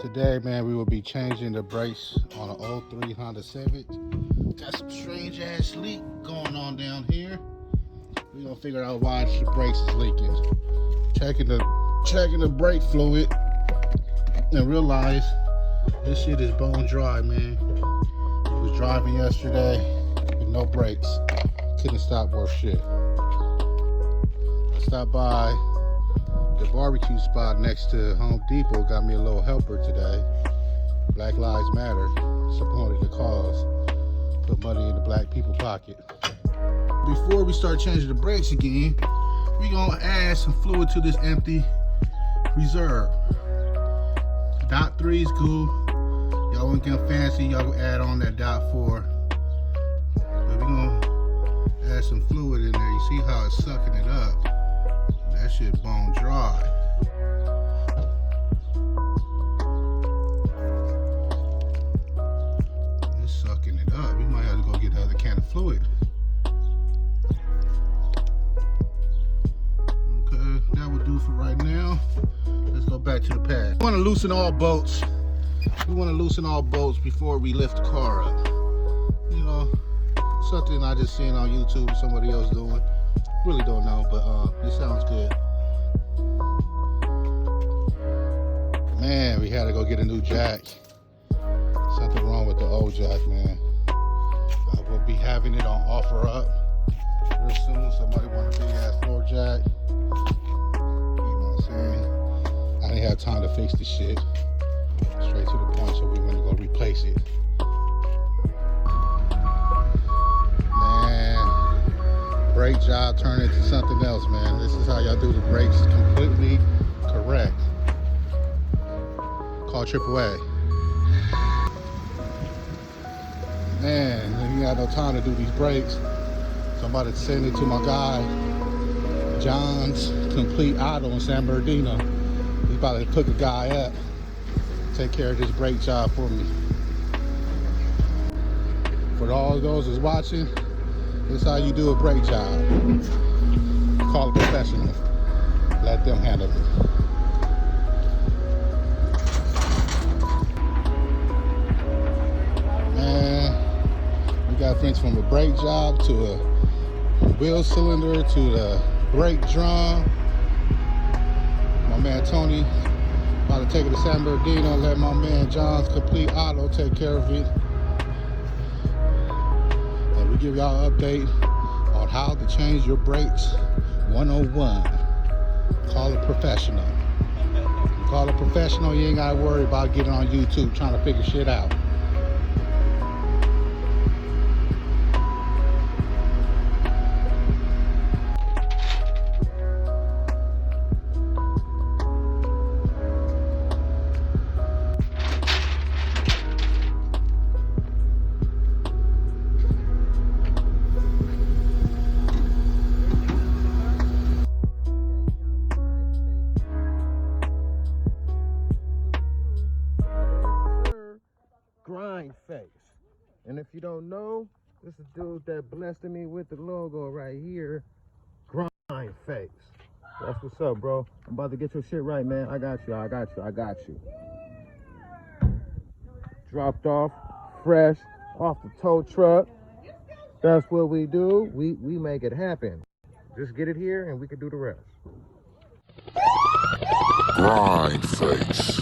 Today, man, we will be changing the brakes on an 03 Honda Civic. Got some strange ass leak going on down here. We're gonna figure out why the brakes is leaking. Checking the brake fluid and realize this shit is bone dry, man. I was driving yesterday with no brakes. Couldn't stop worth shit. I stopped by the barbecue spot next to Home Depot, got me a little helper today. Black Lives Matter, supported the cause. Put money in the black people pocket. Before we start changing the brakes again, we gonna add some fluid to this empty reserve. Dot 3 is cool. Y'all want to get fancy, y'all add on that dot 4. But we gonna add some fluid in there. You see how it's sucking it up? That shit bone dry. It's sucking it up. We might have to go get the other can of fluid. Okay, that will do for right now. Let's go back to the pad. We want to loosen all bolts. We want to loosen all bolts before we lift the car up. You know, something I just seen on YouTube somebody else doing. Really don't know, but it sounds good. Man, we had to go get a new jack. Something wrong with the old jack, man. I will be having it on offer up real soon. Somebody want a big ass floor jack. You know what I'm saying? I didn't have time to fix the shit. Straight to the point, so we're gonna go replace it. Brake job turned into something else, man. This is how y'all do the brakes completely correct. Call AAA. Man, you got no time to do these brakes. So I'm about to send it to my guy, John's Complete Auto in San Bernardino. He's about to hook a guy up, take care of this brake job for me. For all those that's watching, this is how you do a brake job. Call a professional. Let them handle it. Man, we got things from a brake job to a wheel cylinder to the brake drum. My man Tony about to take it to San Bernardino. Let my man John's Complete Auto take care of it. We give y'all an update on how to change your brakes 101. Call a professional. You call a professional, you ain't gotta worry about getting on YouTube trying to figure shit out. Grind face. And if you don't know, this is dude that blessed me with the logo right here. Grind face. That's what's up, bro. I'm about to get your shit right, man. I got you. Dropped off, fresh, off the tow truck. That's what we do. We make it happen. Just get it here and we can do the rest. Grind face.